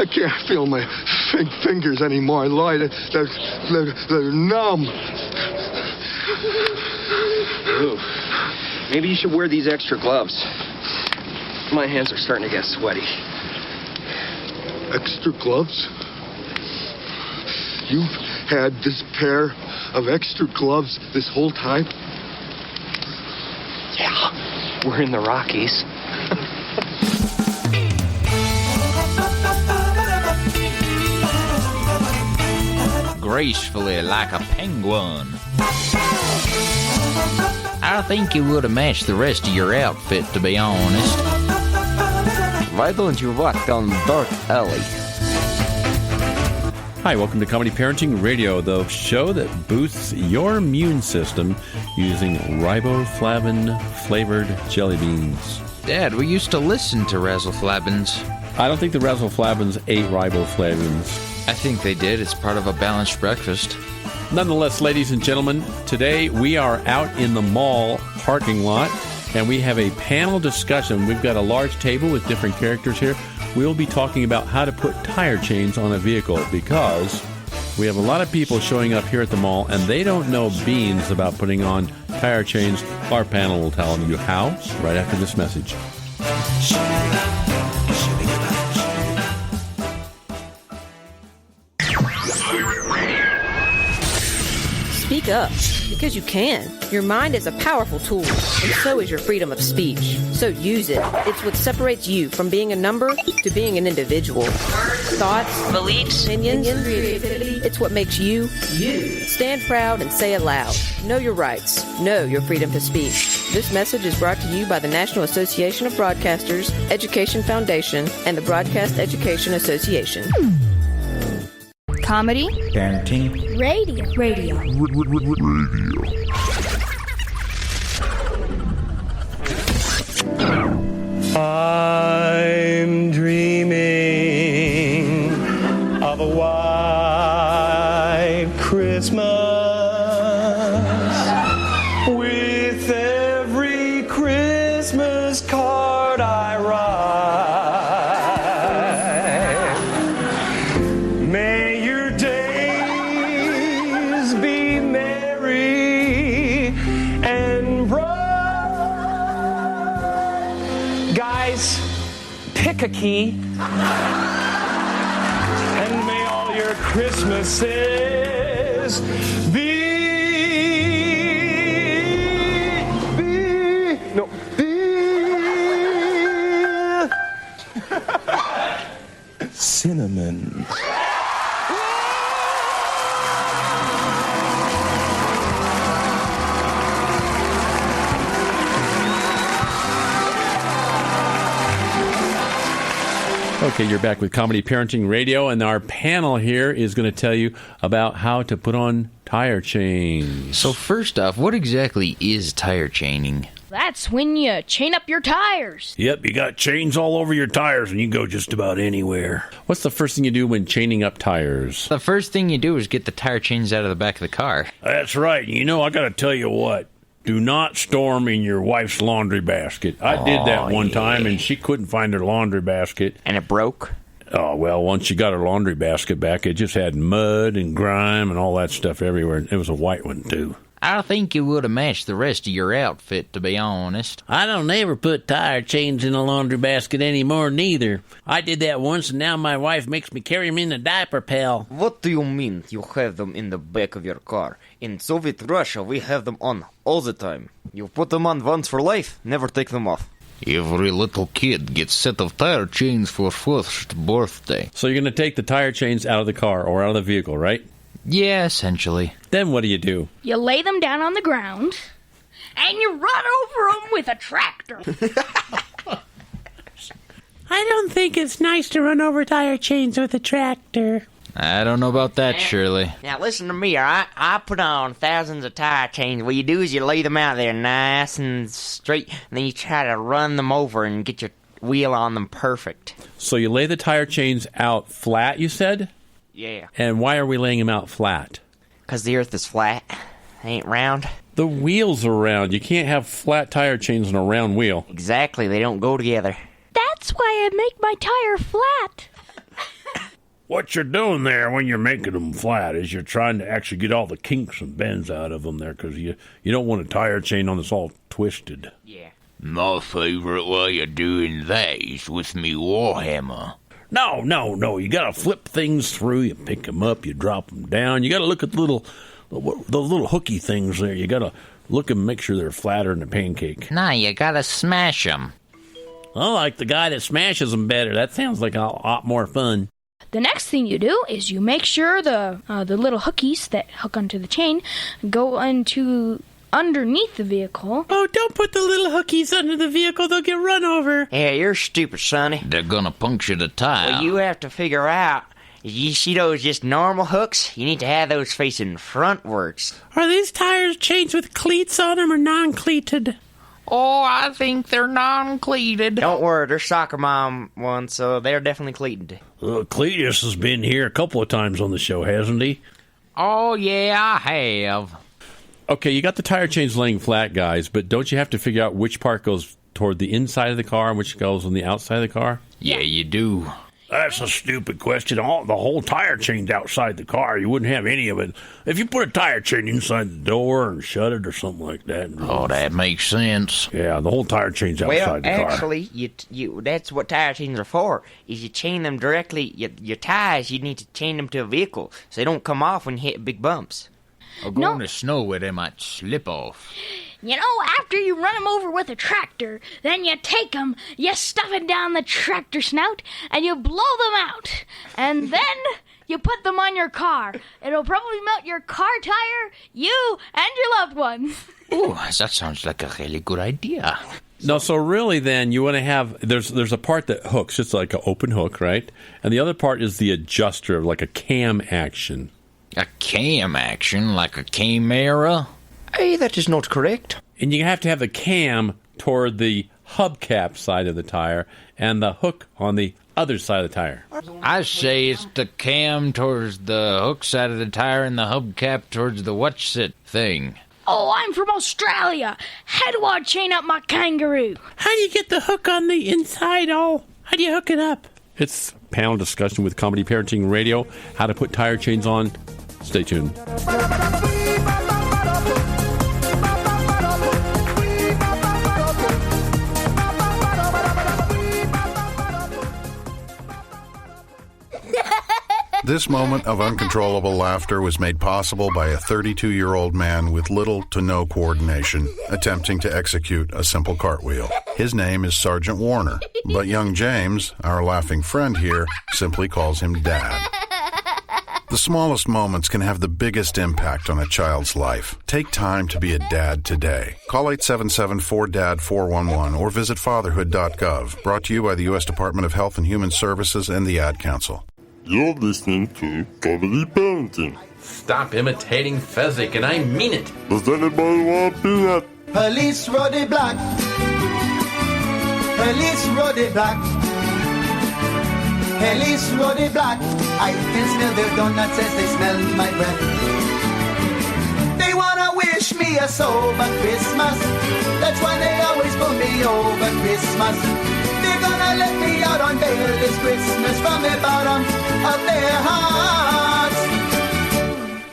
I can't feel my fingers anymore. They're numb. Ooh. Maybe you should wear these extra gloves. My hands are starting to get sweaty. Extra gloves? You've had this pair of extra gloves this whole time? Yeah, we're in the Rockies. Gracefully like a penguin. I think it would have matched the rest of your outfit, to be honest. Why don't you walk down dark alley? Hi, welcome to Comedy Parenting Radio, the show that boosts your immune system using riboflavin-flavored jelly beans. Dad, we used to listen to Razzleflabbins. I don't think the Razzleflabbins ate riboflavins. I think they did. It's part of a balanced breakfast. Nonetheless, ladies and gentlemen, today we are out in the mall parking lot, and we have a panel discussion. We've got a large table with different characters here. We'll be talking about how to put tire chains on a vehicle, because we have a lot of people showing up here at the mall, and they don't know beans about putting on tire chains. Our panel will tell you how right after this message. Speak up, because you can. Your mind is a powerful tool, and so is your freedom of speech. So use it. It's what separates you from being a number to being an individual. Thoughts, beliefs, opinions, creativity. It's what makes you, you. Stand proud and say it loud. Know your rights. Know your freedom to speak. This message is brought to you by the National Association of Broadcasters, Education Foundation, and the Broadcast Education Association. Comedy, parenting, radio. I'm dreaming of a white Christmas. With every Christmas card I write, may your days be merry and bright. Guys, pick a key, and may all your Christmases be cinnamon. Okay, you're back with Comedy Parenting Radio, and our panel here is going to tell you about how to put on tire chains. So first off, what exactly is tire chaining? That's when you chain up your tires. Yep, you got chains all over your tires and you go just about anywhere. What's the first thing you do when chaining up tires? The first thing you do is get the tire chains out of the back of the car. That's right. You know, I got to tell you what. Do not storm in your wife's laundry basket. I did that one time, and she couldn't find her laundry basket. And it broke? Oh, well, once she got her laundry basket back, it just had mud and grime and all that stuff everywhere. It was a white one, too. I think it would have matched the rest of your outfit, to be honest. I don't ever put tire chains in a laundry basket anymore, neither. I did that once, and now my wife makes me carry them in a diaper pail. What do you mean you have them in the back of your car? In Soviet Russia, we have them on all the time. You put them on once for life, never take them off. Every little kid gets a set of tire chains for first birthday. So you're going to take the tire chains out of the car or out of the vehicle, right? Yeah, essentially. Then what do? You lay them down on the ground, and you run over them with a tractor. I don't think it's nice to run over tire chains with a tractor. I don't know about that, Shirley. Now listen to me, alright? I put on thousands of tire chains. What you do is you lay them out there nice and straight, and then you try to run them over and get your wheel on them perfect. So you lay the tire chains out flat, you said? Yeah. And why are we laying them out flat? Because the earth is flat. It ain't round. The wheels are round. You can't have flat tire chains on a round wheel. Exactly. They don't go together. That's why I make my tire flat. What you're doing there when you're making them flat is you're trying to actually get all the kinks and bends out of them there, because you don't want a tire chain on that's all twisted. Yeah. My favorite way of doing that is with me warhammer. No. You got to flip things through. You pick them up, you drop them down. You got to look at the little hooky things there. You got to look and make sure they're flatter than a pancake. Nah, you gotta smash them. I like the guy that smashes them better. That sounds like a lot more fun. The next thing you do is you make sure the little hookies that hook onto the chain go into underneath the vehicle. Oh, don't put the little hookies under the vehicle. They'll get run over. Yeah, you're stupid, Sonny. They're gonna puncture the tire. Well, you have to figure out, you see those just normal hooks? You need to have those facing frontwards. Are these tires chains with cleats on them or non-cleated? Oh, I think they're non-cleated. Don't worry, they're soccer mom ones, so they're definitely cleated. Cletus has been here a couple of times on the show, hasn't he? Oh, yeah, I have. Okay, you got the tire chains laying flat, guys, but don't you have to figure out which part goes toward the inside of the car and which goes on the outside of the car? Yeah, you do. That's a stupid question. The whole tire chain's outside the car. You wouldn't have any of it. If you put a tire chain inside the door and shut it or something like that. Oh, that makes sense. Yeah, the whole tire chain's outside the car. Well, actually, you that's what tire chains are for. Is you chain them directly, your tires, you need to chain them to a vehicle so they don't come off when you hit big bumps. Or go in the snow where they might slip off. You know, after you run them over with a tractor, then you take them, you stuff it down the tractor snout, and you blow them out. And then you put them on your car. It'll probably melt your car tire, you, and your loved ones. Ooh, that sounds like a really good idea. No, so really then you want to have, there's a part that hooks, it's like an open hook, right? And the other part is the adjuster, like a cam action. A cam action, like a camera? Hey, that is not correct. And you have to have the cam toward the hubcap side of the tire and the hook on the other side of the tire. I say it's the cam towards the hook side of the tire and the hubcap towards the what's-it thing. Oh, I'm from Australia. How do I chain up my kangaroo? How do you get the hook on the inside? How do you hook it up? It's panel discussion with Comedy Parenting Radio, how to put tire chains on. Stay tuned. This moment of uncontrollable laughter was made possible by a 32-year-old man with little to no coordination attempting to execute a simple cartwheel. His name is Sergeant Warner, but young James, our laughing friend here, simply calls him Dad. The smallest moments can have the biggest impact on a child's life. Take time to be a dad today. Call 877-4DAD-411 or visit fatherhood.gov. Brought to you by the U.S. Department of Health and Human Services and the Ad Council. You're listening to Comedy Parenting. Stop imitating Fezzik, and I mean it. Does anybody want a peanut? Police Roddy Black. Police Roddy Black. Police Roddy Black. I can smell their donuts as they smell my breath. They wanna wish me a sober Christmas. That's why they always pull me over Christmas. They're gonna let me out on bail this Christmas from the bottom of their hearts.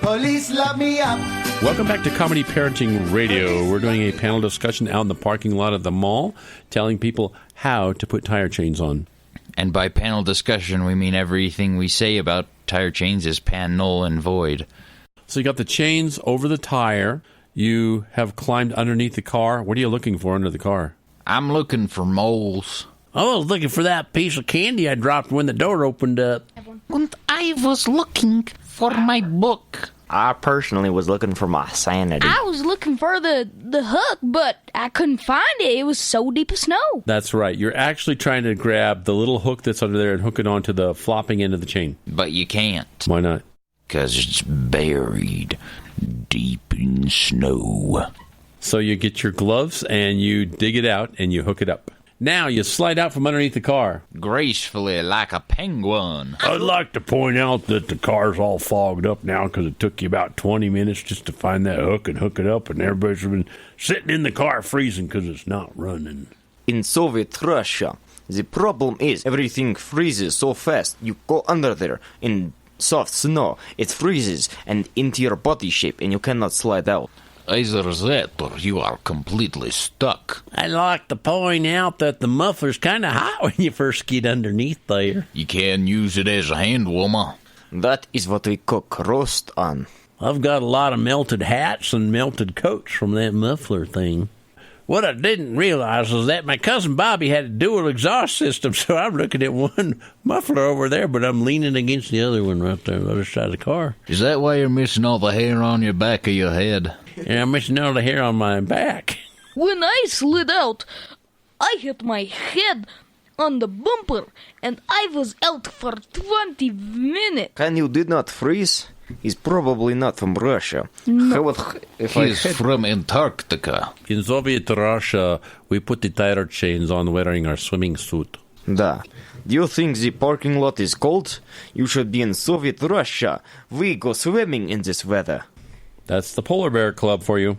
Police love me up. Welcome back to Comedy Parenting Radio. We're doing a panel discussion out in the parking lot of the mall, telling people how to put tire chains on. And by panel discussion, we mean everything we say about tire chains is pan, null, and void. So you got the chains over the tire. You have climbed underneath the car. What are you looking for under the car? I'm looking for moles. I was looking for that piece of candy I dropped when the door opened up. And I was looking for my book. I personally was looking for my sanity. I was looking for the hook, but I couldn't find it. It was so deep of snow. That's right. You're actually trying to grab the little hook that's under there and hook it onto the flopping end of the chain. But you can't. Why not? Because it's buried deep in snow. So you get your gloves and you dig it out and you hook it up. Now you slide out from underneath the car. Gracefully, like a penguin. I'd like to point out that the car's all fogged up now because it took you about 20 minutes just to find that hook and hook it up, and everybody's been sitting in the car freezing because it's not running. In Soviet Russia, The problem is everything freezes so fast. You go under there in soft snow, it freezes and into your body shape and you cannot slide out. Either that or you are completely stuck. I'd like to point out that the muffler's kind of hot when you first get underneath there. You can use it as a hand warmer. That is what we cook roast on. I've got a lot of melted hats and melted coats from that muffler thing. What I didn't realize was that my cousin Bobby had a dual exhaust system, so I'm looking at one muffler over there, but I'm leaning against the other one right there on the other side of the car. Is that why you're missing all the hair on your back of your head? And I'm missing all the hair on my back. When I slid out, I hit my head on the bumper, and I was out for 20 minutes. Can you did not freeze? He's probably not from Russia. No. He's from Antarctica. In Soviet Russia, we put the tire chains on wearing our swimming suit. Da. Do you think the parking lot is cold? You should be in Soviet Russia. We go swimming in this weather. That's the Polar Bear Club for you.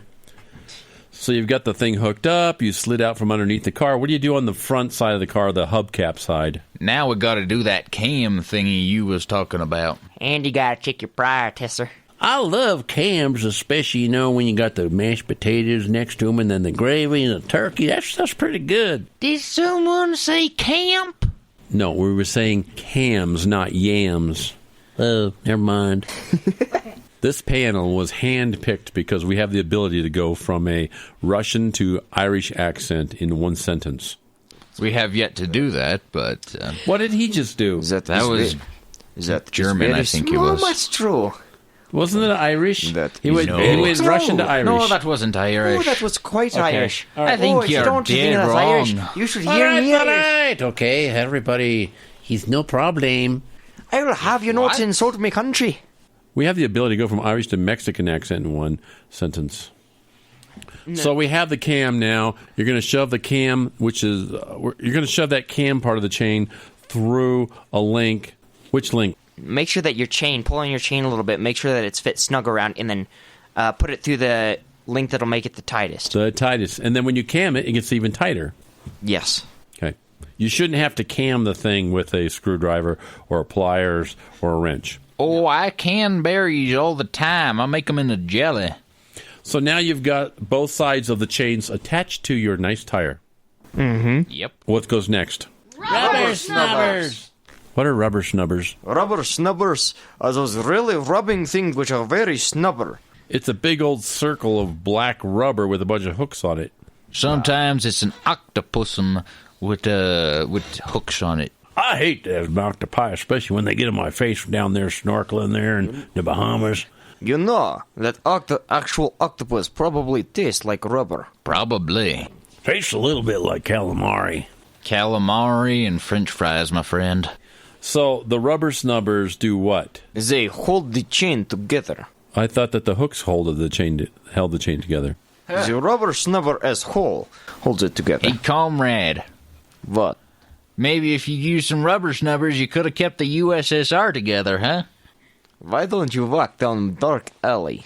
So you've got the thing hooked up, you slid out from underneath the car. What do you do on the front side of the car, the hubcap side? Now we gotta do that cam thingy you was talking about. And you gotta check your prior tester. I love cams, especially, when you got the mashed potatoes next to them and then the gravy and the turkey. That's pretty good. Did someone say camp? No, we were saying cams, not yams. Oh, never mind. This panel was hand-picked because we have the ability to go from a Russian to Irish accent in one sentence. We have yet to do that, but... what did he just do? Is that German, I think it was. Much true. Wasn't it Irish? He went Russian to Irish. No, that wasn't Irish. Oh, that was quite Irish. Right. I think you're dead wrong. Irish, you should hear me. All right. Okay, everybody. He's no problem. I will have you not insult my country. We have the ability to go from Irish to Mexican accent in one sentence. No. So we have the cam now. You're going to shove the cam, you're going to shove that cam part of the chain through a link. Which link? Make sure that pull on your chain a little bit, make sure that it's fit snug around, and then put it through the link that'll make it the tightest. The tightest. And then when you cam it, it gets even tighter. Yes. Okay. You shouldn't have to cam the thing with a screwdriver or pliers or a wrench. Oh, I can berries all the time. I make them into jelly. So now you've got both sides of the chains attached to your nice tire. Mm-hmm. Yep. What goes next? Rubber snubbers. What are rubber snubbers? Rubber snubbers are those really rubbing things which are very snubber. It's a big old circle of black rubber with a bunch of hooks on it. Sometimes it's an octopusum with hooks on it. I hate those octopi, especially when they get in my face down there snorkeling there in the Bahamas. You know that actual octopus probably tastes like rubber. Probably. Tastes a little bit like calamari. Calamari and French fries, my friend. So the rubber snubbers do what? They hold the chain together. I thought that the hooks held the chain together. The rubber snubber as whole holds it together. Hey, comrade. What? Maybe if you used some rubber snubbers, you could have kept the USSR together, huh? Why don't you walk down dark alley?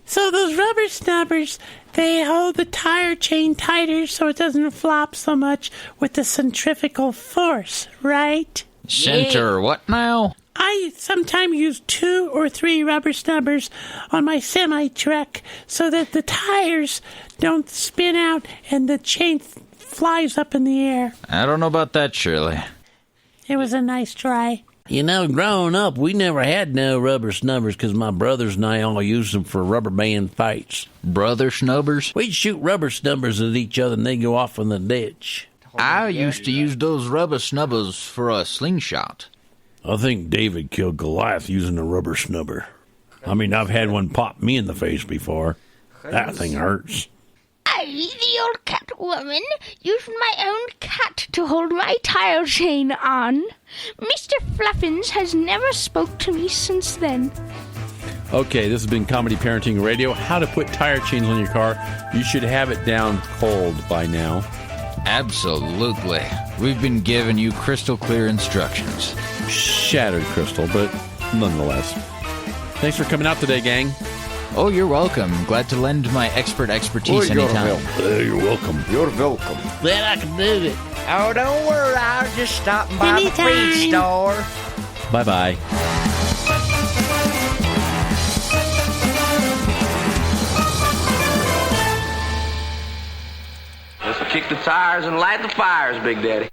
So those rubber snubbers, they hold the tire chain tighter so it doesn't flop so much with the centrifugal force, right? Center what now? I sometimes use 2 or 3 rubber snubbers on my semi-truck so that the tires don't spin out and the chain flies up in the air. I don't know about that, Shirley. It was a nice try. Growing up, we never had no rubber snubbers because my brothers and I all used them for rubber band fights. Brother snubbers? We'd shoot rubber snubbers at each other and they'd go off in the ditch. I used to use those rubber snubbers for a slingshot. I think David killed Goliath using a rubber snubber. I mean, I've had one pop me in the face before. That thing hurts. I, the old cat woman, used my own cat to hold my tire chain on. Mr. Fluffins has never spoke to me since then. Okay, this has been Comedy Parenting Radio. How to put tire chains on your car. You should have it down cold by now. Absolutely. We've been giving you crystal clear instructions. Shattered crystal, but nonetheless. Thanks for coming out today, gang. Oh, you're welcome. Glad to lend my expertise anytime. You're welcome. You're welcome. Glad I can do it. Oh, don't worry. I was just stopping by the feed Anytime. store. Bye-bye. Let's kick the tires and light the fires, Big Daddy.